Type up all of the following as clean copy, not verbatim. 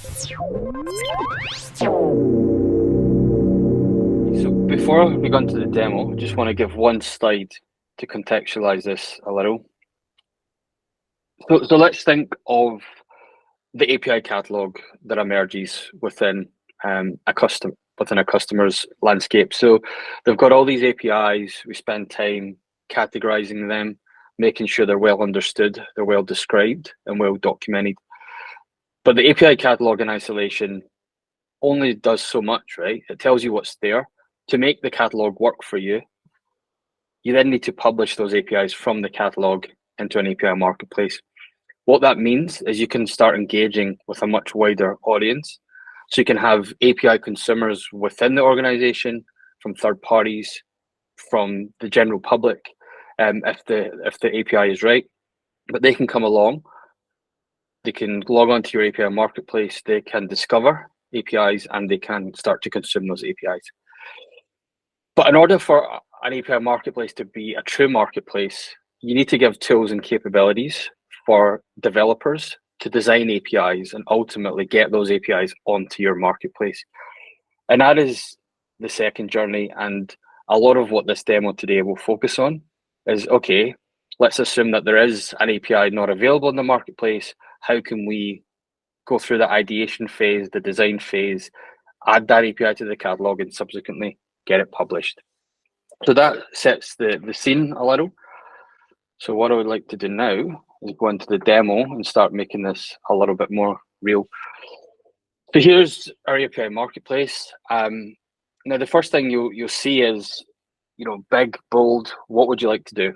So before we go into the demo, I just want to give one slide to contextualize this a little. So let's think of the API catalog that emerges within a customer's landscape. So they've got all these APIs. We spend time categorizing them, making sure they're well understood, they're well described, and well documented. But the API catalog in isolation only does so much, right? It tells you what's there. To make the catalog work for you, you then need to publish those APIs from the catalog into an API marketplace. What that means is you can start engaging with a much wider audience. So you can have API consumers within the organization, from third parties, from the general public, if the API is right. But they can come along, they can log on to your API marketplace, they can discover APIs, and they can start to consume those APIs. But in order for an API marketplace to be a true marketplace, you need to give tools and capabilities for developers to design APIs and ultimately get those APIs onto your marketplace. And that is the second journey. And a lot of what this demo today will focus on is, okay, let's assume that there is an API not available in the marketplace. How can we go through the ideation phase, the design phase, add that API to the catalog, and subsequently get it published? So that sets the scene a little. So what I would like to do now is go into the demo and start making this a little bit more real. So here's our API marketplace. Now the first thing you'll see is, big, bold, what would you like to do?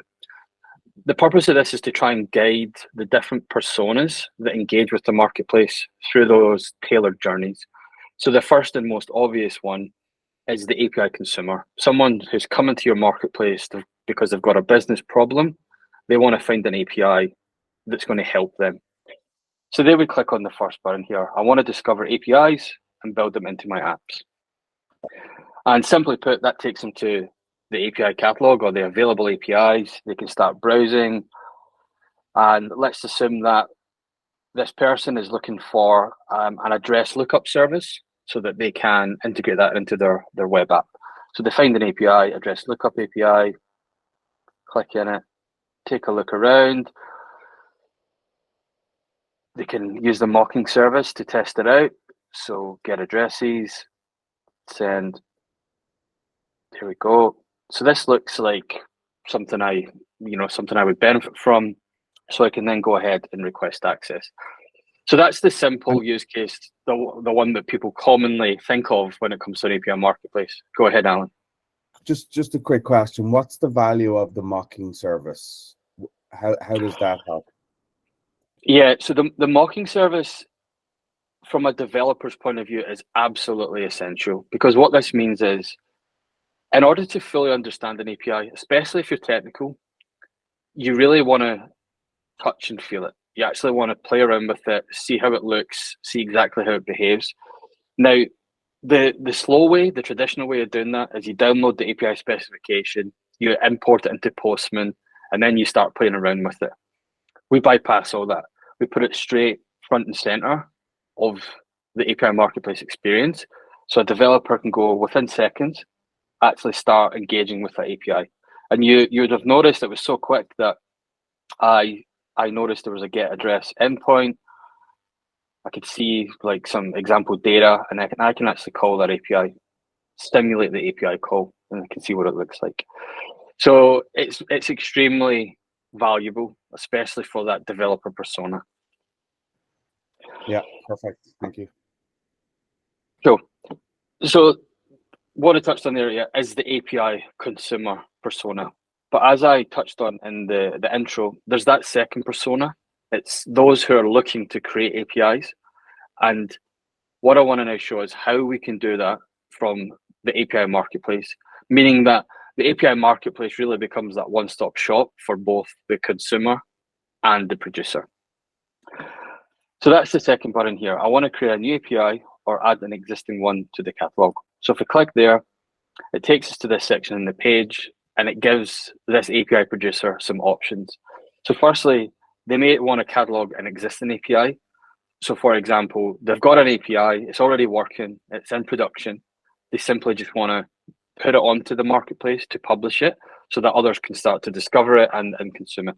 The purpose of this is to try and guide the different personas that engage with the marketplace through those tailored journeys. So the first and most obvious one is the API consumer, someone who's coming to your marketplace because they've got a business problem. They want to find an API that's going to help them. So they would click on the first button here. I want to discover APIs and build them into my apps. And simply put, that takes them to the API catalog or the available APIs. They can start browsing. And let's assume that this person is looking for an address lookup service so that they can integrate that into their web app. So they find an API, address lookup API, click in it, take a look around. They can use the mocking service to test it out. So get addresses, send. There we go. So this looks like something I would benefit from. So I can then go ahead and request access. So that's the simple use case, the one that people commonly think of when it comes to an API marketplace. Go ahead, Alan. Just a quick question. What's the value of the mocking service? How does that help? Yeah, so the mocking service from a developer's point of view is absolutely essential, because what this means is, in order to fully understand an API, especially if you're technical, you really want to touch and feel it. You actually want to play around with it, see how it looks, see exactly how it behaves. Now, the slow way, the traditional way of doing that is you download the API specification, you import it into Postman, and then you start playing around with it. We bypass all that. We put it straight front and center of the API marketplace experience. So a developer can go within seconds, actually start engaging with that API. And you would have noticed it was so quick that I noticed there was a get address endpoint. I could see like some example data, and I can actually call that API, stimulate the API call, and I can see what it looks like. So it's extremely valuable, especially for that developer persona. Yeah, perfect. Thank you. Cool. So what I touched on there is the API consumer persona. But as I touched on in the intro, there's that second persona. It's those who are looking to create APIs. And what I want to now show is how we can do that from the API marketplace, meaning that the API marketplace really becomes that one-stop shop for both the consumer and the producer. So that's the second button here. I want to create a new API or add an existing one to the catalog. So if we click there, it takes us to this section in the page, and it gives this API producer some options. So firstly, they may want to catalog an existing API, So for example, they've got an API, it's already working, it's in production. They simply just want to put it onto the marketplace to publish it so that others can start to discover it and consume it.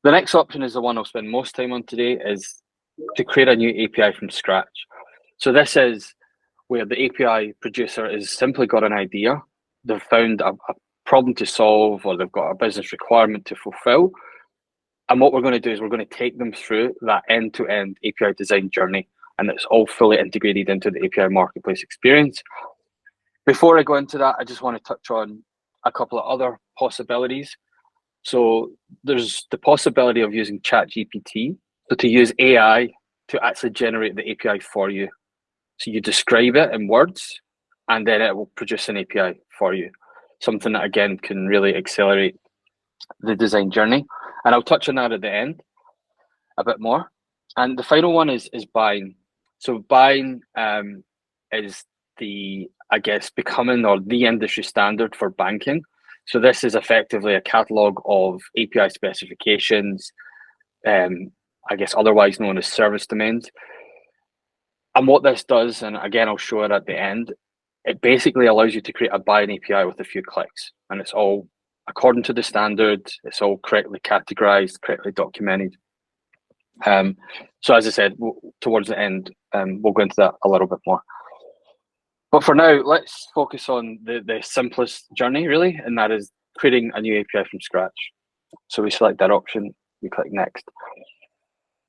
The next option is the one I'll spend most time on today, is to create a new API from scratch. So this is where the API producer has simply got an idea, they've found a problem to solve, or they've got a business requirement to fulfill. And what we're going to do is we're going to take them through that end-to-end API design journey, and it's all fully integrated into the API marketplace experience. Before I go into that, I just want to touch on a couple of other possibilities. So there's the possibility of using Chat GPT, so to use AI to actually generate the API for you. So you describe it in words, and then it will produce an API for you. Something that, again, can really accelerate the design journey. And I'll touch on that at the end a bit more. And the final one is BIAN. So BIAN is the, I guess, becoming, or the industry standard for banking. So this is effectively a catalog of API specifications, I guess otherwise known as service domains. And what this does, and again, I'll show it at the end, it basically allows you to create a BIAN API with a few clicks, and it's all according to the standard, it's all correctly categorized, correctly documented. So as I said, towards the end, we'll go into that a little bit more. But for now, let's focus on the simplest journey, really, and that is creating a new API from scratch. So we select that option, we click next.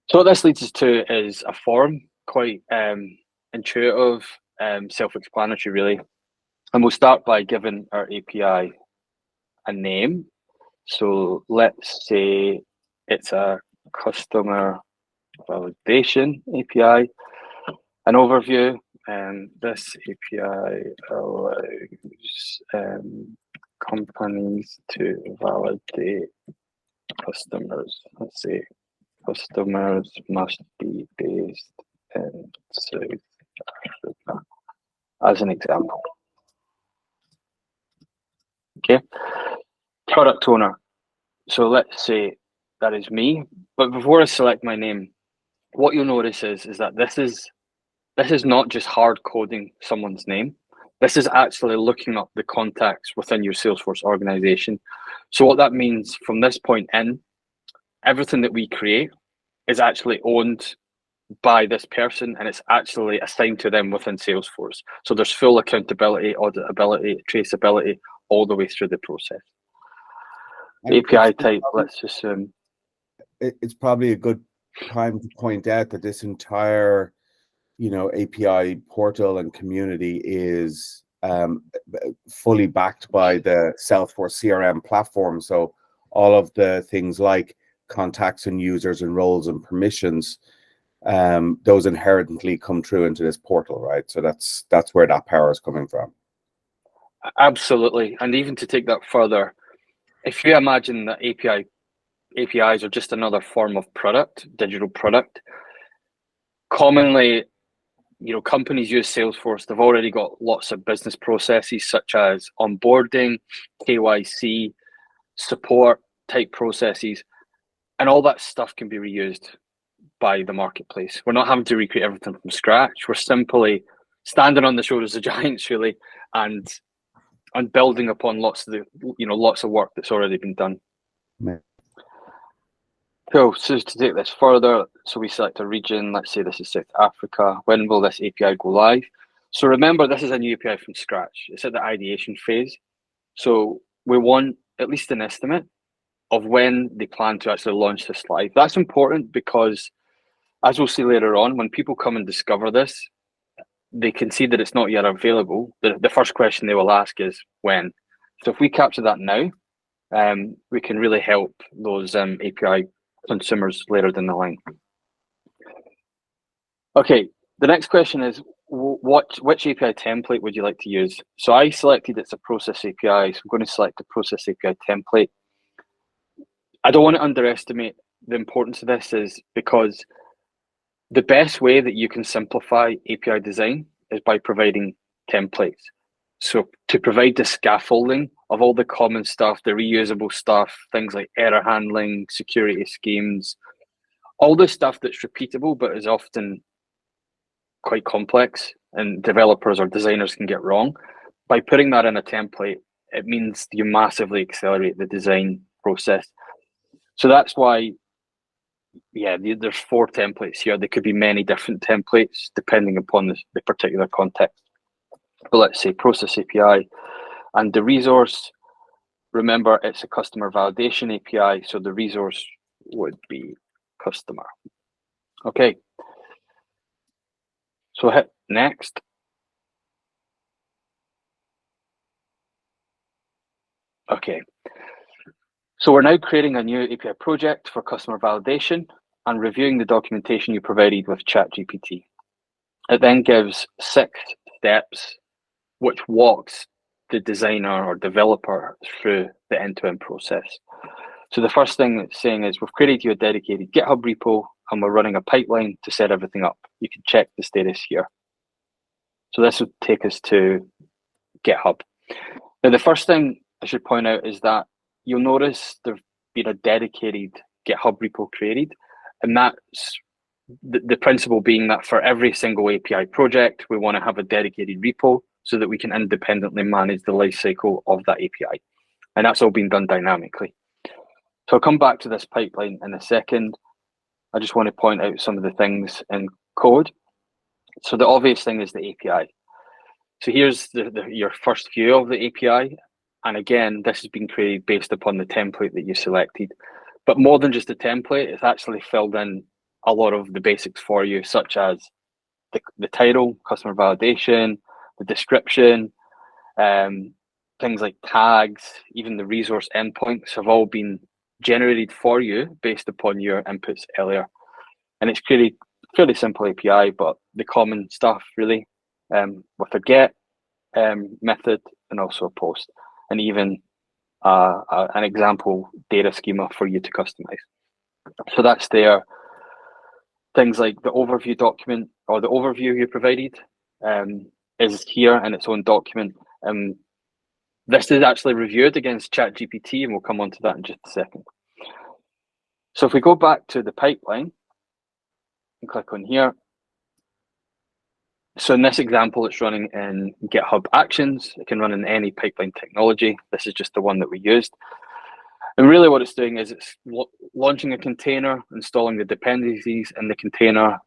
So what this leads us to is a form, quite intuitive, self-explanatory, really. And we'll start by giving our API a name. So let's say it's a customer validation API. An overview, this API allows companies to validate customers. Let's say customers must be based in South Africa, as an example. Okay, product owner. So let's say that is me, but before I select my name, what you'll notice is that this is not just hard coding someone's name. This is actually looking up the contacts within your Salesforce organization. So what that means from this point in, everything that we create is actually owned by this person, and it's actually assigned to them within Salesforce. So there's full accountability, auditability, traceability all the way through the process. API type, let's assume. It's probably a good time to point out that this entire, API portal and community is fully backed by the Salesforce CRM platform. So all of the things like contacts and users and roles and permissions, those inherently come through into this portal, right? So that's where that power is coming from. Absolutely. And even to take that further, if you imagine that APIs are just another form of product, digital product, commonly, companies use Salesforce. They've already got lots of business processes such as onboarding, KYC, support type processes, and all that stuff can be reused by the marketplace. We're not having to recreate everything from scratch. We're simply standing on the shoulders of giants, really, and building upon lots of work that's already been done. Yeah. Cool. So to take this further, so we select a region. Let's say this is South Africa. When will this API go live? So remember, this is a new API from scratch. It's at the ideation phase. So we want at least an estimate of when they plan to actually launch this live. That's important because, as we'll see later on, when people come and discover this, they can see that it's not yet available. The first question they will ask is when. So if we capture that now, we can really help those API consumers later down the line. Okay, the next question is, which API template would you like to use? So I selected it's a process API, so I'm going to select the process API template. I don't want to underestimate the importance of this, is because the best way that you can simplify API design is by providing templates. So to provide the scaffolding of all the common stuff, the reusable stuff, things like error handling, security schemes, all the stuff that's repeatable but is often quite complex and developers or designers can get wrong, by putting that in a template, it means you massively accelerate the design process. So that's why, yeah, there's 4 templates here. There could be many different templates depending upon the particular context. But let's say process API and the resource. Remember, it's a customer validation API, so the resource would be customer. Okay. So hit next. Okay. So we're now creating a new API project for customer validation and reviewing the documentation you provided with Chat GPT. It then gives 6 steps which walks the designer or developer through the end-to-end process. So the first thing it's saying is we've created you a dedicated GitHub repo and we're running a pipeline to set everything up. You can check the status here. So this will take us to GitHub. Now, the first thing I should point out is that you'll notice there's been a dedicated GitHub repo created, and that's the principle being that for every single API project, we want to have a dedicated repo so that we can independently manage the lifecycle of that API. And that's all been done dynamically. So I'll come back to this pipeline in a second. I just want to point out some of the things in code. So the obvious thing is the API. So here's your first view of the API. And again, this has been created based upon the template that you selected. But more than just a template, it's actually filled in a lot of the basics for you, such as the title, customer validation, the description, things like tags, even the resource endpoints have all been generated for you based upon your inputs earlier. And it's created fairly simple API, but the common stuff really, with a get method and also a post, and even an example data schema for you to customize. So that's there. Things like the overview document or the overview you provided is here in its own document. This is actually reviewed against Chat GPT, and we'll come on to that in just a second. So if we go back to the pipeline and click on here, so in this example, it's running in GitHub Actions. It can run in any pipeline technology. This is just the one that we used. And really what it's doing is it's launching a container, installing the dependencies in the container,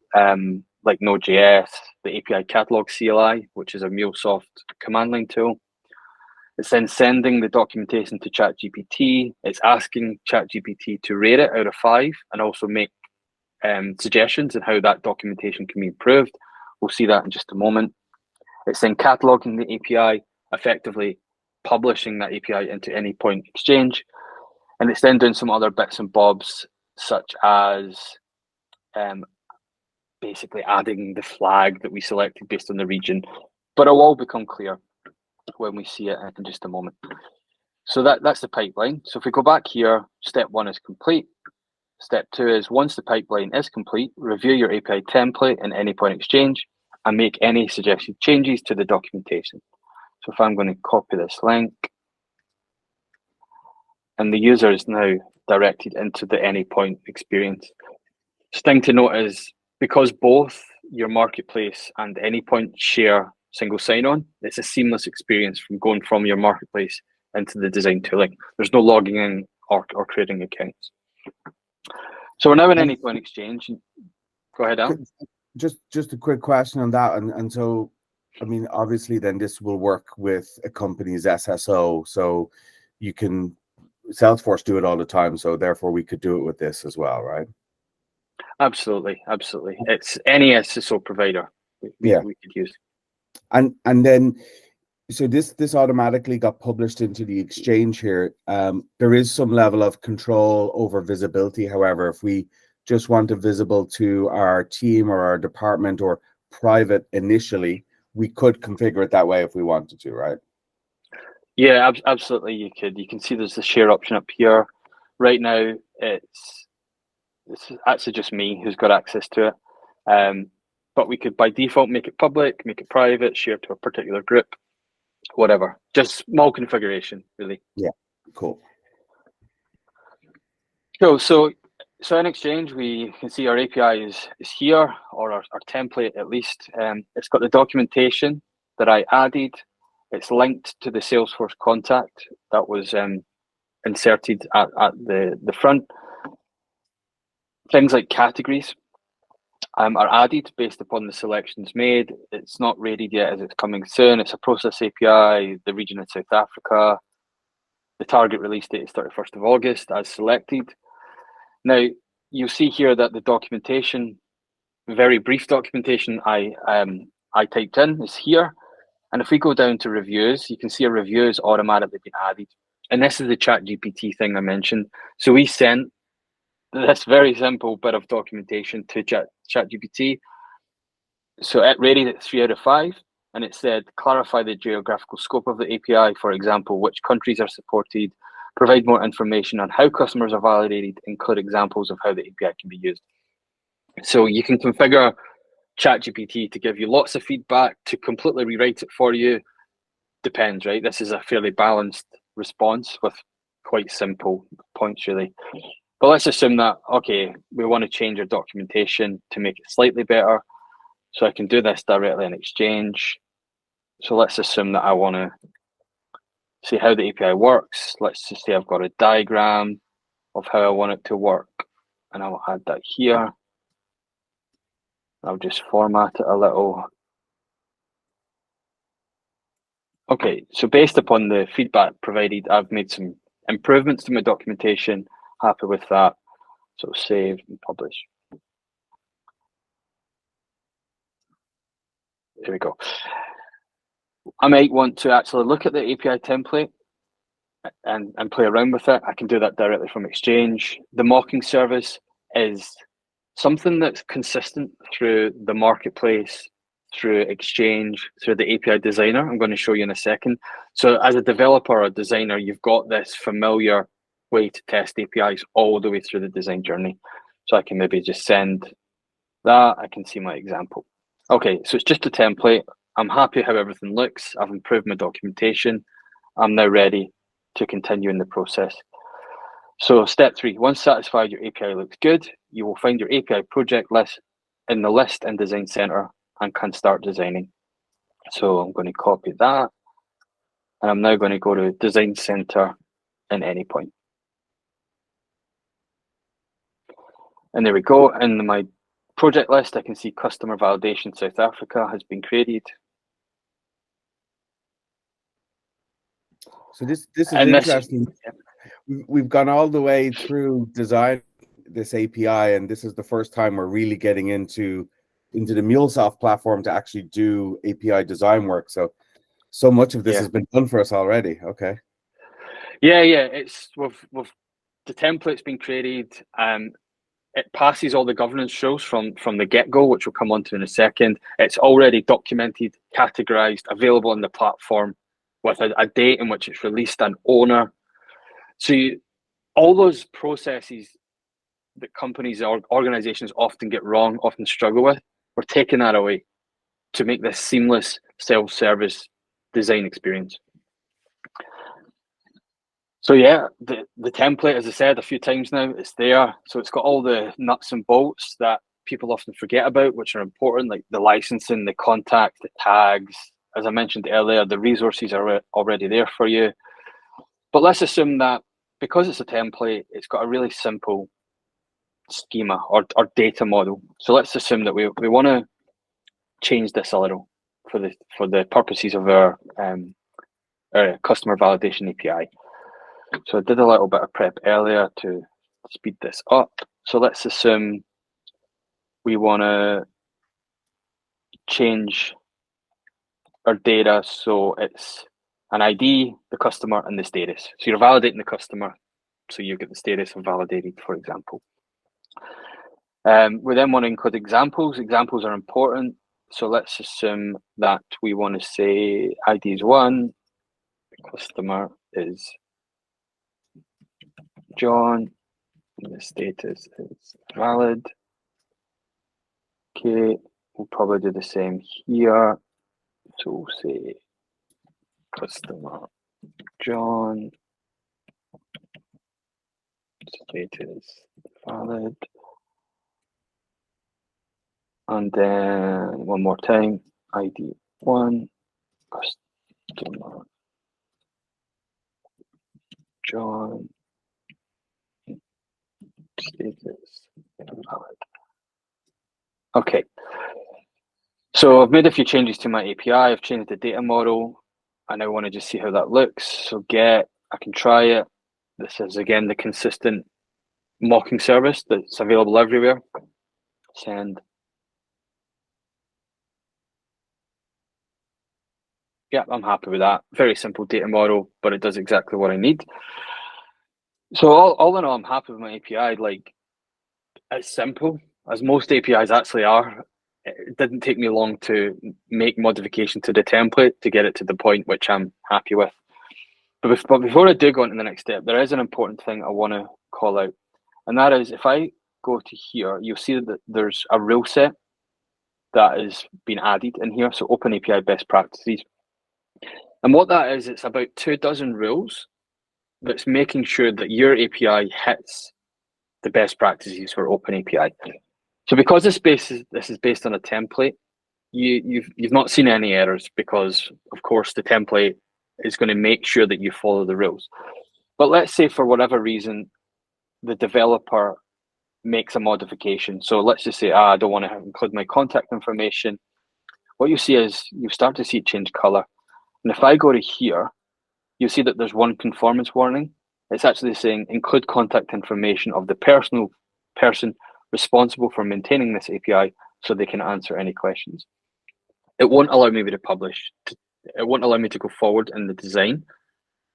like Node.js, the API catalog CLI, which is a Mulesoft command line tool. It's then sending the documentation to ChatGPT. It's asking ChatGPT to rate it out of 5 and also make suggestions on how that documentation can be improved. We'll see that in just a moment. It's then cataloging the API, effectively publishing that API into any point exchange. And it's then doing some other bits and bobs, such as basically adding the flag that we selected based on the region. But it'll all become clear when we see it in just a moment. So that's the pipeline. So if we go back here, step 1 is complete. Step 2 is once the pipeline is complete, review your API template in any point exchange and make any suggested changes to the documentation. So if I'm going to copy this link, and the user is now directed into the any point experience. The thing to note is because both your marketplace and any point share single sign-on, it's a seamless experience from going from your marketplace into the design tooling. There's no logging in or creating accounts. So we're now in any point exchange. Go ahead, Al. Just a quick question on that, and so I mean, obviously, then this will work with a company's SSO, so you can Salesforce do it all the time, so therefore we could do it with this as well, right? Absolutely. It's any SSO provider we could use. And then, so this automatically got published into the exchange here. There is some level of control over visibility. However, if we just want it visible to our team or our department or private initially, we could configure it that way if we wanted to, right? Yeah, absolutely. You could. You can see there's the share option up here. Right now, it's actually just me who's got access to it. But we could, by default, make it public, make it private, share to a particular group, whatever. Just small configuration, really. Yeah, cool. So So in Exchange, we can see our API is here, or our template at least. It's got the documentation that I added. It's linked to the Salesforce contact that was inserted at the front. Things like categories are added based upon the selections made. It's not rated yet as it's coming soon. It's a process API, the region in South Africa. The target release date is 31st of August as selected. Now, you'll see here that the documentation, very brief documentation I typed in is here. And if we go down to reviews, you can see a review is automatically been added. And this is the Chat GPT thing I mentioned. So we sent this very simple bit of documentation to Chat GPT. So it rated it 3 out of 5. And it said, clarify the geographical scope of the API, for example, which countries are supported, provide more information on how customers are validated, include examples of how the API can be used. So you can configure ChatGPT to give you lots of feedback, to completely rewrite it for you. Depends, right? This is a fairly balanced response with quite simple points, really. But let's assume that, okay, we want to change our documentation to make it slightly better. So I can do this directly in Exchange. So let's assume that I want to see how the API works. Let's just say I've got a diagram of how I want it to work, and I'll add that here. I'll just format it a little. Okay, so based upon the feedback provided, I've made some improvements to my documentation. Happy with that. So save and publish. There we go. I might want to actually look at the API template and play around with it. I can do that directly from Exchange. The mocking service is something that's consistent through the marketplace, through Exchange, through the API designer. I'm going to show you in a second. So as a developer or designer, you've got this familiar way to test APIs all the way through the design journey. So I can maybe just send that. I can see my example. Okay, so it's just a template. I'm happy how everything looks. I've improved my documentation. I'm now ready to continue in the process. So step 3, once satisfied your API looks good, you will find your API project list in the list in Design Center and can start designing. So I'm going to copy that. And I'm now going to go to Design Center in any point. And there we go. In my project list, I can see Customer Validation South Africa has been created. So this is interesting. We've gone all the way through design this API, and this is the first time we're really getting into the Mulesoft platform to actually do API design work. So much of this has been done for us already. Okay. Yeah. It's with the template's been created. It passes all the governance rules from the get-go, which we'll come on to in a second. It's already documented, categorized, available on the platform with a date in which it's released, an owner. So all those processes that companies or organizations often get wrong, often struggle with, we're taking that away to make this seamless self-service design experience. So yeah, the template, as I said a few times now, it's there. So it's got all the nuts and bolts that people often forget about, which are important, like the licensing, the contact, the tags. As I mentioned earlier, the resources are already there for you. But let's assume that because it's a template, it's got a really simple schema or data model. So let's assume that we want to change this a little for the purposes of our customer validation API. So I did a little bit of prep earlier to speed this up. So let's assume we want to change our data so it's an ID, the customer, and the status. So you're validating the customer, so you get the status of validated, for example. We then want to include examples. Examples are important. So let's assume that we want to say ID is 1, the customer is John, and the status is valid. Okay, we'll probably do the same here. So we'll say customer John, status valid. And then one more time, ID 1, customer John, status invalid. Okay, so I've made a few changes to my API. I've changed the data model. I now want to just see how that looks. So get, I can try it. This is again the consistent mocking service that's available everywhere. Send. Yeah, I'm happy with that. Very simple data model, but it does exactly what I need. So all in all, I'm happy with my API. Like, it's simple, as most APIs actually are. It didn't take me long to make modification to the template to get it to the point which I'm happy with. But before I do go on to the next step, there is an important thing I want to call out. And that is, if I go to here, you'll see that there's a rule set that is being added in here. So Open API best practices. And what that is, it's about 24 rules that's making sure that your API hits the best practices for Open API. So because this is based on a template, you've not seen any errors because, of course, the template is going to make sure that you follow the rules. But let's say for whatever reason, the developer makes a modification. So let's just say, I don't want to include my contact information. What you see is you start to see it change color. And if I go to here, you'll see that there's one conformance warning. It's actually saying include contact information of the person responsible for maintaining this API so they can answer any questions. It won't allow me to publish. It won't allow me to go forward in the design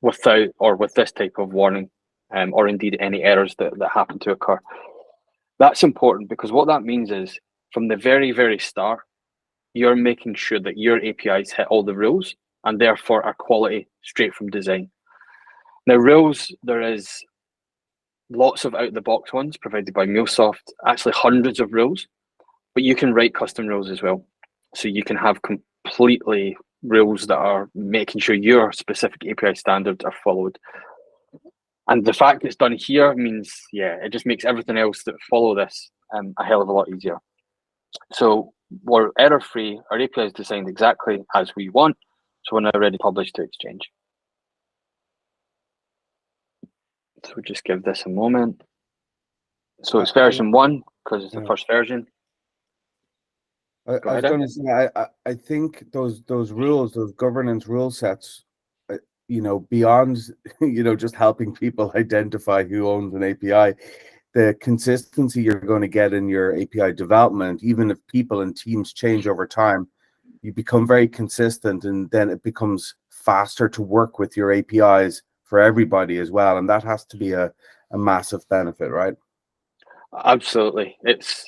without or with this type of warning, or indeed any errors that happen to occur. That's important because what that means is from the very, very start, you're making sure that your APIs hit all the rules and therefore are quality straight from design. Now, rules, there is lots of out-of-the-box ones provided by Mulesoft, actually hundreds of rules, but you can write custom rules as well. So you can have completely rules that are making sure your specific API standards are followed. And the fact it's done here means, yeah, it just makes everything else that follow this a hell of a lot easier. So we're error-free. Our API is designed exactly as we want. So we're now ready to publish to Exchange. So we'll just give this a moment. So it's version 1 because it's the first version. I was going to say, I think those rules, those governance rule sets, beyond, just helping people identify who owns an API, the consistency you're going to get in your API development, even if people and teams change over time, you become very consistent and then it becomes faster to work with your APIs for everybody as well. And that has to be a massive benefit, right? Absolutely. It's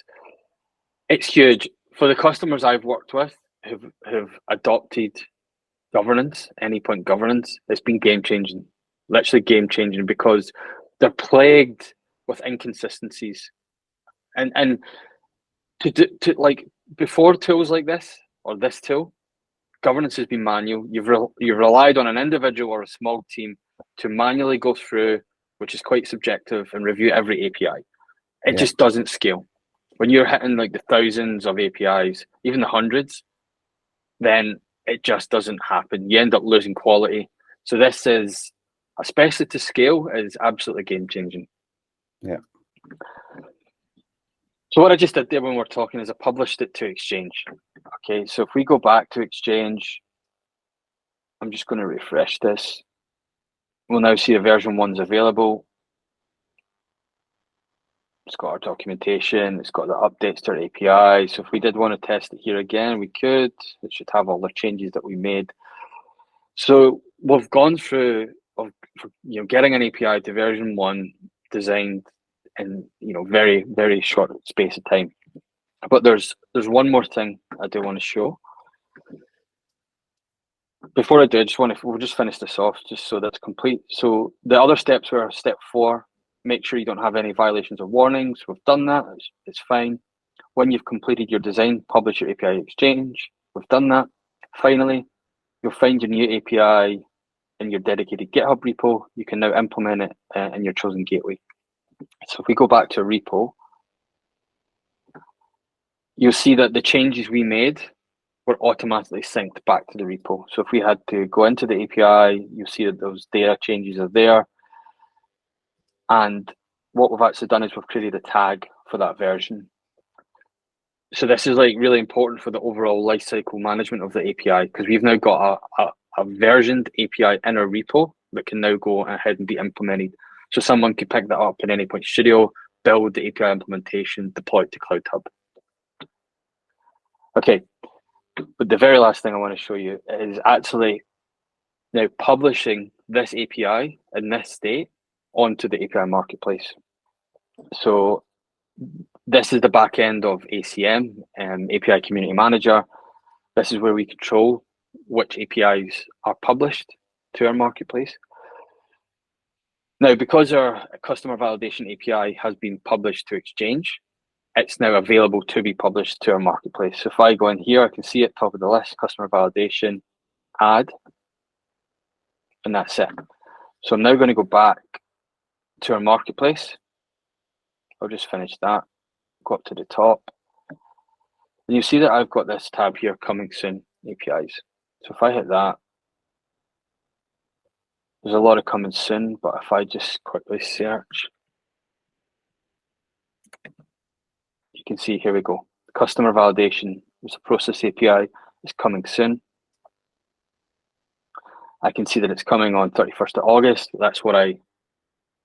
huge. For the customers I've worked with who've adopted governance, endpoint governance, it's been game-changing, literally game-changing, because they're plagued with inconsistencies. And to like before tools like this or this tool, governance has been manual. You've relied on an individual or a small team to manually go through, which is quite subjective, and review every API. It just doesn't scale. When you're hitting like the thousands of APIs, even the hundreds, then it just doesn't happen. You end up losing quality. So this is, especially to scale, is absolutely game changing. Yeah. So what I just did there when we're talking is I published it to Exchange. Okay, so if we go back to Exchange, I'm just going to refresh this. We'll now see the version 1's available. It's got our documentation, it's got the updates to our API. So if we did want to test it here again, we could. It should have all the changes that we made. So we've gone through getting an API to version 1 designed in very, very short space of time. But there's one more thing I do want to show. Before I do, we'll just finish this off just so that's complete. So the other steps were step 4. Make sure you don't have any violations or warnings. We've done that. It's fine. When you've completed your design, publish your API Exchange. We've done that. Finally, you'll find your new API in your dedicated GitHub repo. You can now implement it in your chosen gateway. So if we go back to a repo, you'll see that the changes we made were automatically synced back to the repo. So if we had to go into the API, you'll see that those data changes are there. And what we've actually done is we've created a tag for that version. So this is like really important for the overall lifecycle management of the API, because we've now got a versioned API in our repo that can now go ahead and be implemented. So someone could pick that up in Anypoint Studio, build the API implementation, deploy it to Cloud Hub. Okay, but the very last thing I want to show you is actually now publishing this API in this state onto the API Marketplace. So this is the back end of ACM, API Community Manager. This is where we control which APIs are published to our marketplace. Now, because our customer validation API has been published to Exchange, it's now available to be published to our marketplace. So if I go in here, I can see at top of the list, customer validation, add, and that's it. So I'm now going to go back to our marketplace. I'll just finish that, go up to the top. And you see that I've got this tab here, coming soon APIs. So if I hit that, there's a lot of coming soon, but if I just quickly search, you can see, here we go. Customer validation is a process API, is coming soon. I can see that it's coming on 31st of August. That's what I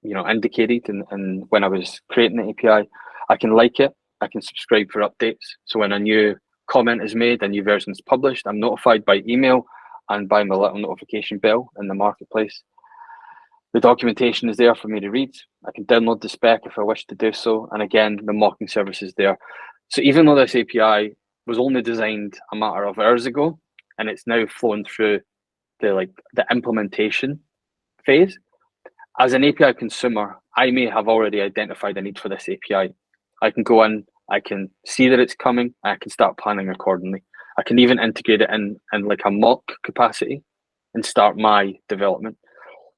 indicated and when I was creating the API. I can like it, I can subscribe for updates. So when a new comment is made, a new version is published, I'm notified by email and by my little notification bell in the marketplace. The documentation is there for me to read. I can download the spec if I wish to do so. And again, the mocking service is there. So even though this API was only designed a matter of hours ago, and it's now flown through the implementation phase, as an API consumer, I may have already identified a need for this API. I can go in, I can see that it's coming, I can start planning accordingly. I can even integrate it in like a mock capacity and start my development.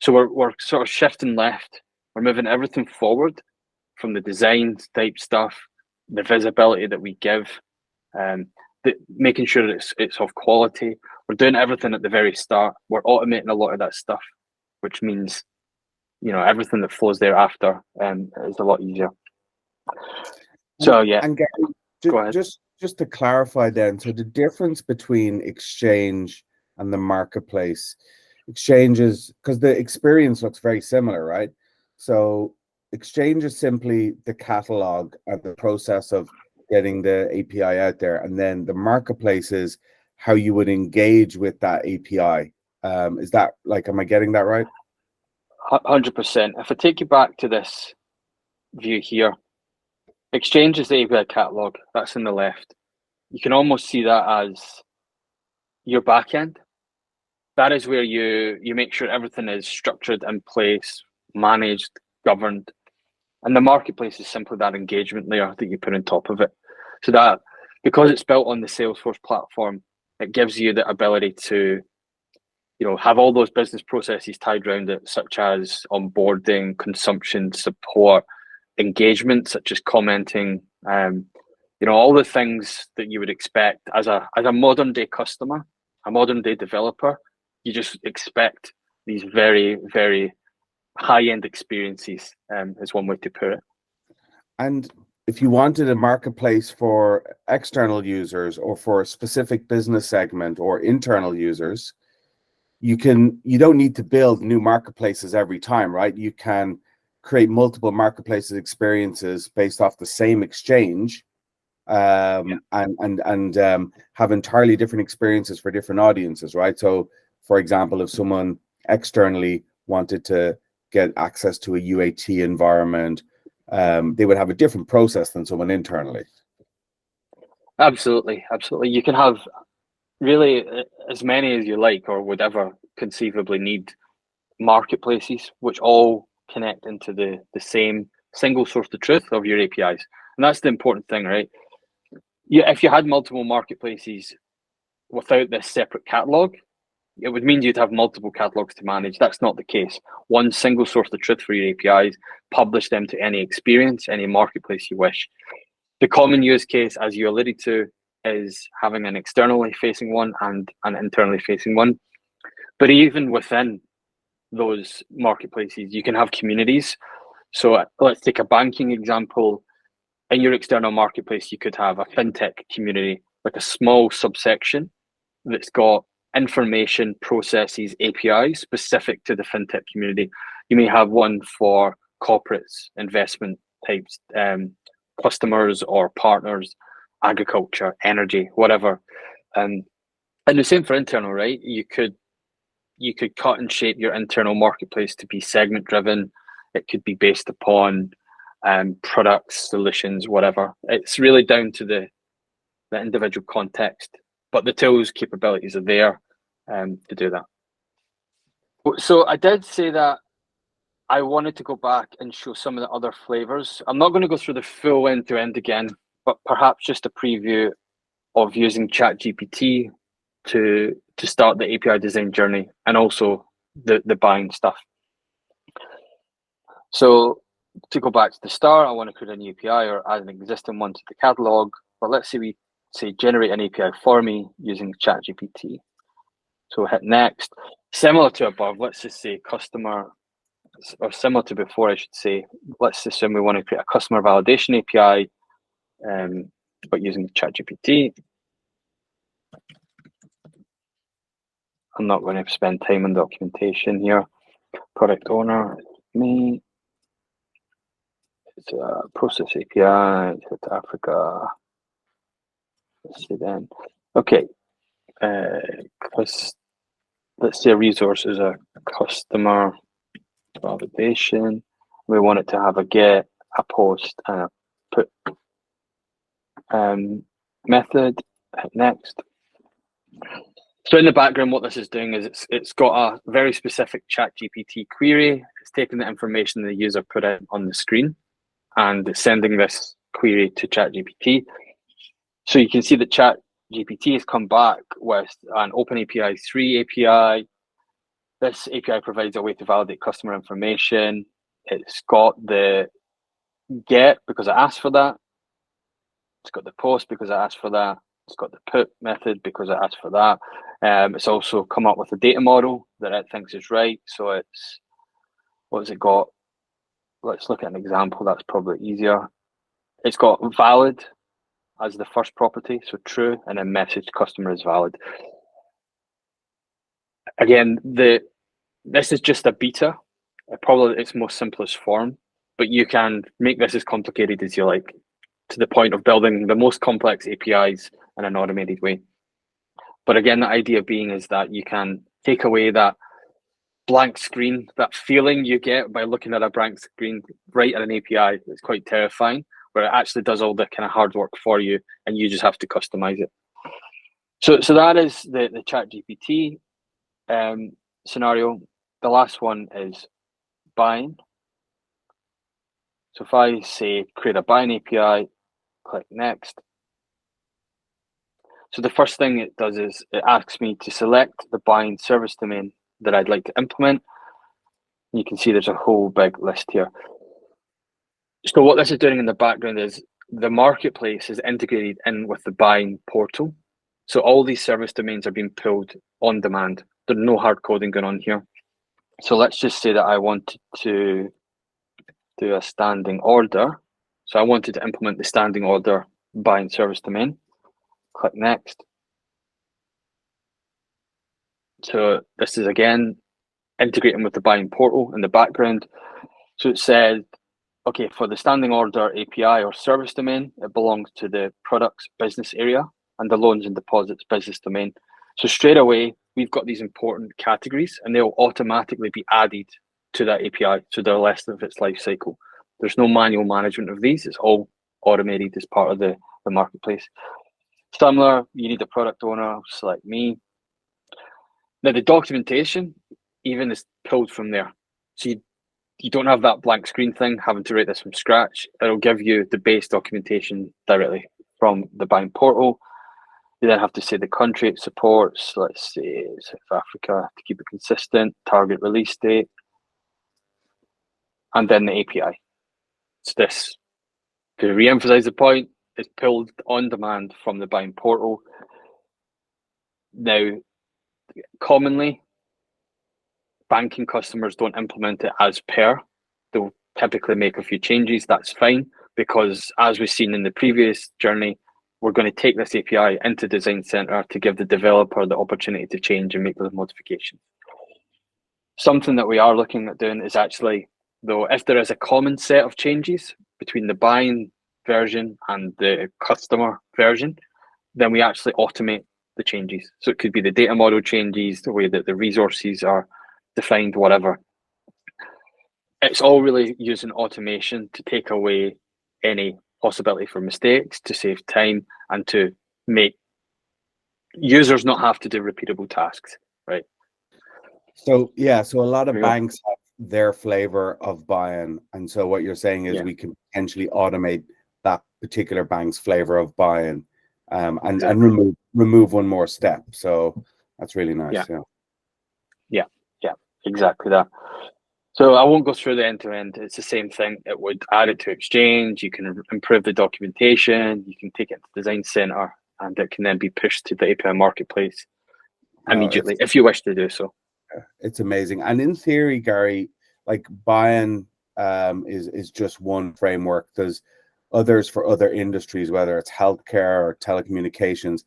So we're sort of shifting left. We're moving everything forward from the design type stuff, the visibility that we give, making sure that it's of quality. We're doing everything at the very start. We're automating a lot of that stuff, which means everything that flows thereafter is a lot easier. So yeah. And Gary, just to clarify then, so the difference between Exchange and the marketplace, Exchange is, because the experience looks very similar, right? So Exchange is simply the catalog and the process of getting the API out there, and then the marketplace is how you would engage with that API. Is that am I getting that right? 100%. If I take you back to this view here, Exchange is the API catalog. That's in the left. You can almost see that as your backend. That is where you make sure everything is structured, in place, managed, governed. And the marketplace is simply that engagement layer that you put on top of it. So that, because it's built on the Salesforce platform, it gives you the ability to have all those business processes tied around it, such as onboarding, consumption, support, engagement, such as commenting, all the things that you would expect as a modern day customer, a modern day developer. You just expect these very, very high-end experiences, is one way to put it. And if you wanted a marketplace for external users or for a specific business segment or internal users, you don't need to build new marketplaces every time, right? You can create multiple marketplaces experiences based off the same exchange, and have entirely different experiences for different audiences, right? So, for example, if someone externally wanted to get access to a UAT environment, they would have a different process than someone internally. Absolutely. You can have really as many as you like or would ever conceivably need marketplaces, which all connect into the same single source of truth of your APIs. And that's the important thing, right? If you had multiple marketplaces without this separate catalog, it would mean you'd have multiple catalogs to manage. That's not the case. One single source of truth for your APIs, publish them to any experience, any marketplace you wish. The common use case, as you alluded to, is having an externally facing one and an internally facing one. But even within those marketplaces, you can have communities. So let's take a banking example. In your external marketplace, you could have a fintech community, like a small subsection that's got information, processes, APIs specific to the fintech community. You may have one for corporates, investment types, customers or partners, agriculture, energy, whatever. And the same for internal, right? You could cut and shape your internal marketplace to be segment driven. It could be based upon products, solutions, whatever. It's really down to the individual context, but the tools capabilities are there to do that. So I did say that I wanted to go back and show some of the other flavors. I'm not going to go through the full end to end again, but perhaps just a preview of using Chat GPT to start the API design journey, and also the buying stuff. So to go back to the start, I want to create a new API or add an existing one to the catalog. But let's say we say generate an API for me using Chat GPT. So hit next. Similar to above, let's just say customer, or similar to before, I should say. Let's assume we want to create a customer validation API, but using Chat GPT. I'm not going to spend time on documentation here. Product owner, me. It's a process API, it's Africa. Let's see then. Okay. Let's say a resource is a customer validation. We want it to have a get, a post, and a put method. Hit next. So in the background, what this is doing is it's got a very specific Chat GPT query. It's taking the information the user put in on the screen and it's sending this query to Chat GPT. So you can see that Chat GPT has come back with an OpenAPI 3 API. This API provides a way to validate customer information. It's got the get because I asked for that. It's got the post because I asked for that. It's got the put method because I asked for that. It's also come up with a data model that it thinks is right. So it's, what has it got? Let's look at an example. That's probably easier. It's got valid as the first property, so true, and then message customer is valid. Again, this is just a beta, probably its most simplest form, but you can make this as complicated as you like, to the point of building the most complex APIs in an automated way. But again, the idea being is that you can take away that blank screen, that feeling you get by looking at a blank screen right at an API. It's quite terrifying, where it actually does all the kind of hard work for you and you just have to customize it. So that is the Chat GPT scenario. The last one is buying. So if I say create a buying API, click next. So the first thing it does is it asks me to select the buying service domain that I'd like to implement. You can see there's a whole big list here. So what this is doing in the background is the marketplace is integrated in with the buying portal. So all these service domains are being pulled on demand. There's no hard coding going on here. So let's just say that I wanted to do a standing order. So I wanted to implement the standing order buying service domain. Click next. So this is again integrating with the buying portal in the background. So it said, okay, for the standing order API or service domain, it belongs to the products business area and the loans and deposits business domain. So straight away, we've got these important categories and they'll automatically be added to that API to the rest of its life cycle. There's no manual management of these. It's all automated as part of the marketplace. Similar, you need a product owner, select me. Now the documentation even is pulled from there. So you don't have that blank screen thing, having to write this from scratch. It'll give you the base documentation directly from the buying portal. You then have to say the country it supports. Let's say South Africa to keep it consistent, target release date, and then the API. So this, to re-emphasize the point, is pulled on demand from the BIAN portal. Now, commonly, banking customers don't implement it as per. They'll typically make a few changes. That's fine, because as we've seen in the previous journey, we're going to take this API into Design Center to give the developer the opportunity to change and make those modifications. Something that we are looking at doing is actually, though, if there is a common set of changes between the BIAN version and the customer version, then we actually automate the changes. So it could be the data model changes, the way that the resources are defined, whatever. It's all really using automation to take away any possibility for mistakes, to save time, and to make users not have to do repeatable tasks, right? So yeah, so a lot of banks have their flavor of BIAN, and so what you're saying is we can potentially automate that particular bank's flavor of BIAN, and remove one more step. So that's really nice. Yeah, exactly that. So I won't go through the end to end. It's the same thing. It would add it to Exchange. You can improve the documentation. You can take it to Design Center, and it can then be pushed to the API Marketplace immediately if you wish to do so. It's amazing. And in theory, Gary, like BIAN is just one framework. There's others for other industries, whether it's healthcare or telecommunications.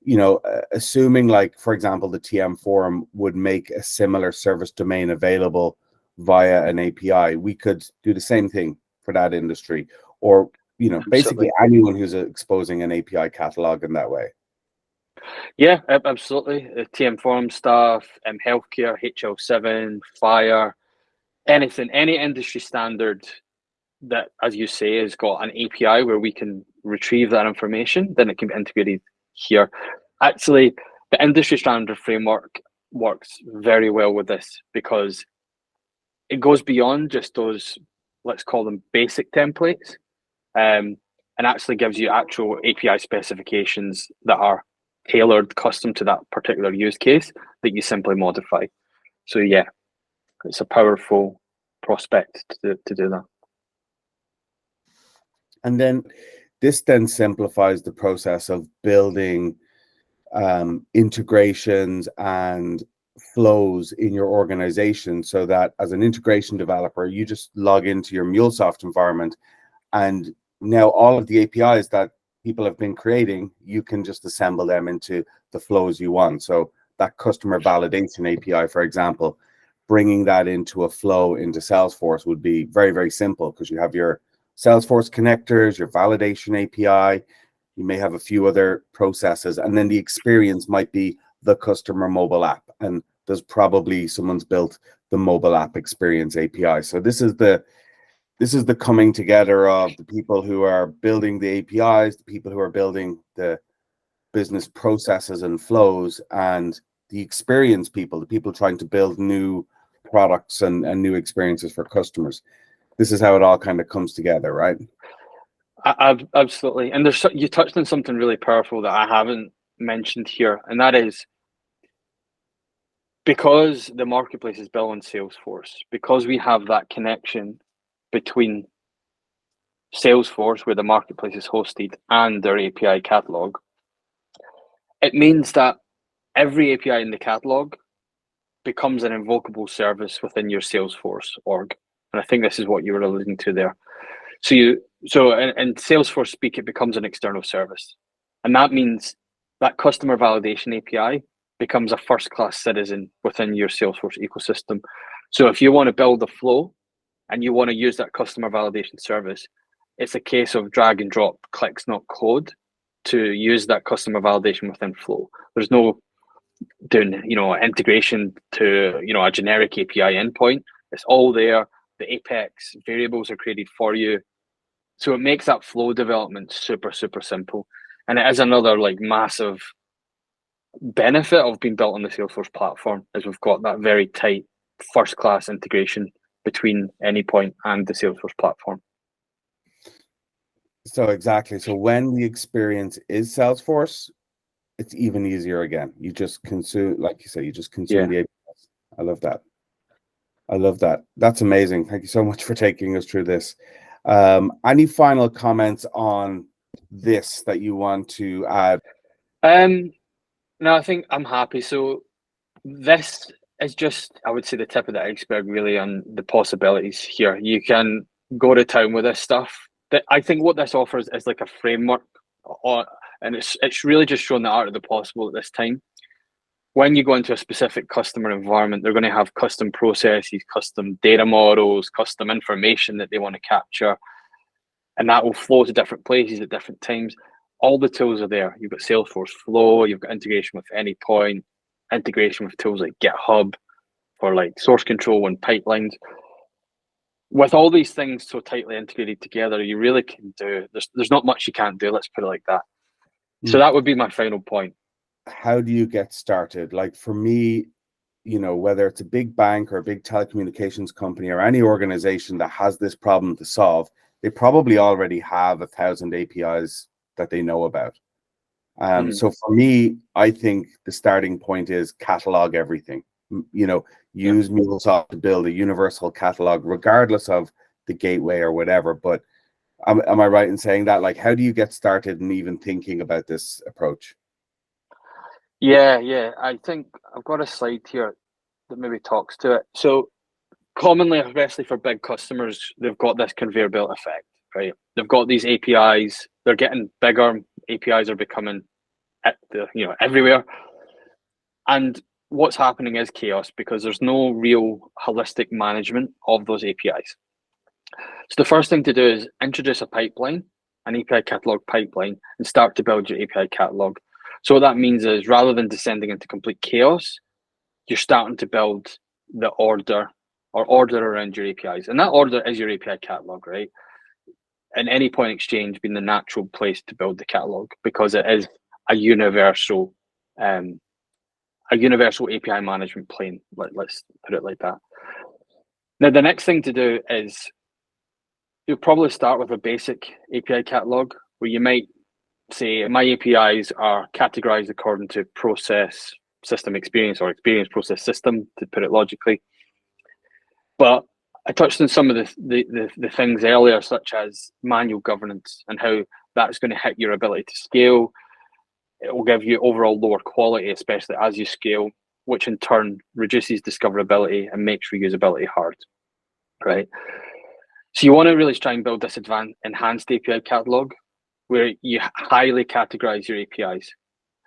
You know, assuming, like, for example, the TM Forum would make a similar service domain available via an API, we could do the same thing for that industry, or, you know, basically anyone who's exposing an API catalog in that way. Yeah, absolutely. TM Forum stuff, healthcare, HL7, fire, anything, any industry standard that, as you say, has got an API where we can retrieve that information, then it can be integrated here. Actually, the industry standard framework works very well with this, because it goes beyond just those, let's call them basic templates, and actually gives you actual API specifications that are tailored, custom to that particular use case that you simply modify. So yeah, it's a powerful prospect to do that. And then this then simplifies the process of building integrations and flows in your organization, so that as an integration developer, you just log into your Mulesoft environment, and now all of the APIs that people have been creating, you can just assemble them into the flows you want. So that customer validation API, for example, bringing that into a flow into Salesforce would be very, very simple, because you have your Salesforce connectors, your validation API, you may have a few other processes, and then the experience might be the customer mobile app, and there's probably someone's built the mobile app experience API. So this is the coming together of the people who are building the APIs, the people who are building the business processes and flows, and the experience people, the people trying to build new products and new experiences for customers. This is how it all kind of comes together, right? Absolutely. And you touched on something really powerful that I haven't mentioned here, and that is, because the marketplace is built on Salesforce, because we have that connection between Salesforce, where the marketplace is hosted, and their API catalog, it means that every API in the catalog becomes an invocable service within your Salesforce org. And I think this is what you were alluding to there. So in Salesforce speak, it becomes an external service. And that means that customer validation API becomes a first-class citizen within your Salesforce ecosystem. So if you want to build a flow and you want to use that customer validation service, it's a case of drag and drop, clicks, not code, to use that customer validation within flow. There's no doing, integration to, a generic API endpoint. It's all there. The Apex variables are created for you. So it makes that flow development super, super simple. And it is another massive benefit of being built on the Salesforce platform, is we've got that very tight first-class integration between Anypoint and the Salesforce platform. So exactly. So when the experience is Salesforce, it's even easier again. You just consume, like you say, you just consume Yeah. the APIs. I love that. I love that. That's amazing. Thank you so much for taking us through this. Any final comments on this that you want to add? No, I think I'm happy. So this is just, I would say, the tip of the iceberg, really, on the possibilities here. You can go to town with this stuff. I think what this offers is like a framework, and it's really just showing the art of the possible at this time. When you go into a specific customer environment, they're going to have custom processes, custom data models, custom information that they want to capture, and that will flow to different places at different times. All the tools are there. You've got Salesforce Flow, you've got integration with Anypoint, integration with tools like GitHub for like source control and pipelines. With all these things so tightly integrated together, you really can do, there's not much you can't do, let's put it like that. So that would be my final point. How do you get started? Like for me, whether it's a big bank or a big telecommunications company or any organization that has this problem to solve, they probably already have 1,000 APIs that they know about. So for me, I think the starting point is catalog everything. Use Mulesoft to build a universal catalog, regardless of the gateway or whatever. But am I right in saying that? Like, how do you get started in even thinking about this approach? Yeah. I think I've got a slide here that maybe talks to it. So commonly, especially for big customers, they've got this conveyor belt effect, right? They've got these APIs, they're getting bigger, APIs are becoming everywhere. And what's happening is chaos because there's no real holistic management of those APIs. So the first thing to do is introduce a pipeline, an API catalog pipeline, and start to build your API catalog. So what that means is rather than descending into complete chaos, you're starting to build the order around your APIs. And that order is your API catalog, right? And Anypoint Exchange being the natural place to build the catalog because it is a universal API management plane. Let's put it like that. Now, the next thing to do is you'll probably start with a basic API catalog where you might say my APIs are categorized according to process, system, experience, or experience, process, system, to put it logically. But I touched on some of the things earlier, such as manual governance and how that's going to hit your ability to scale. It will give you overall lower quality, especially as you scale, which in turn reduces discoverability and makes reusability hard, right? So you want to really try and build this enhanced API catalog where you highly categorize your APIs.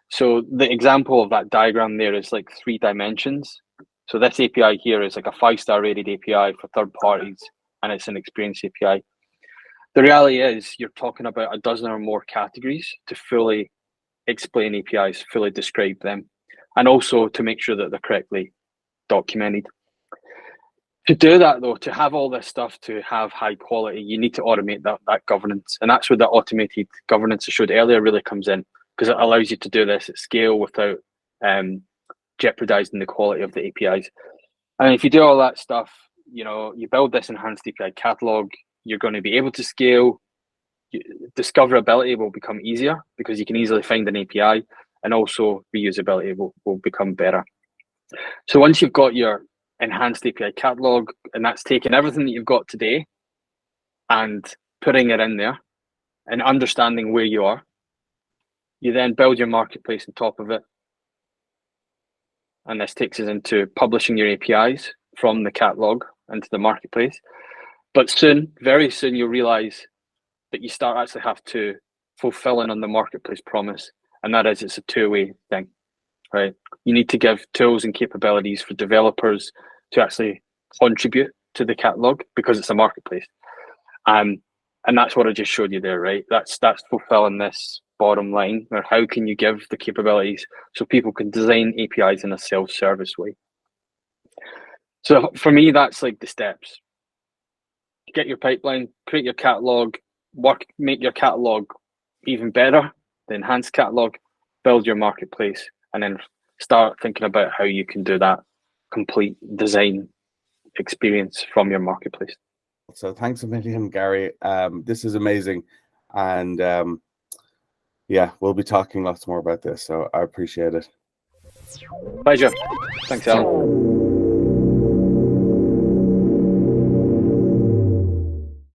So the example of that diagram there is like 3 dimensions. So this API here is like a 5-star rated API for third parties, and it's an experience API. The reality is you're talking about a dozen or more categories to fully explain APIs, fully describe them, and also to make sure that they're correctly documented. To do that, though, to have all this stuff, to have high quality, you need to automate that governance. And that's where the automated governance I showed earlier really comes in, because it allows you to do this at scale without jeopardizing the quality of the APIs. And if you do all that stuff, you build this enhanced API catalog, you're going to be able to scale. Discoverability will become easier because you can easily find an API, and also reusability will become better. So once you've got your enhanced API catalog, and that's taking everything that you've got today and putting it in there and understanding where you are, you then build your marketplace on top of it. And this takes us into publishing your APIs from the catalog into the marketplace. But soon, very soon, you'll realize that you start actually have to fulfill in on the marketplace promise. And that is, it's a two-way thing, right? You need to give tools and capabilities for developers to actually contribute to the catalog because it's a marketplace. And that's what I just showed you there, right? That's fulfilling this bottom line, or how can you give the capabilities so people can design APIs in a self-service way. So for me, that's like the steps. Get your pipeline, create your catalog, make your catalog even better, the enhanced catalog, build your marketplace, and then start thinking about how you can do that complete design experience from your marketplace. So thanks a million, Gary. This is amazing. And yeah, we'll be talking lots more about this. So I appreciate it. Pleasure. Thanks, Alan.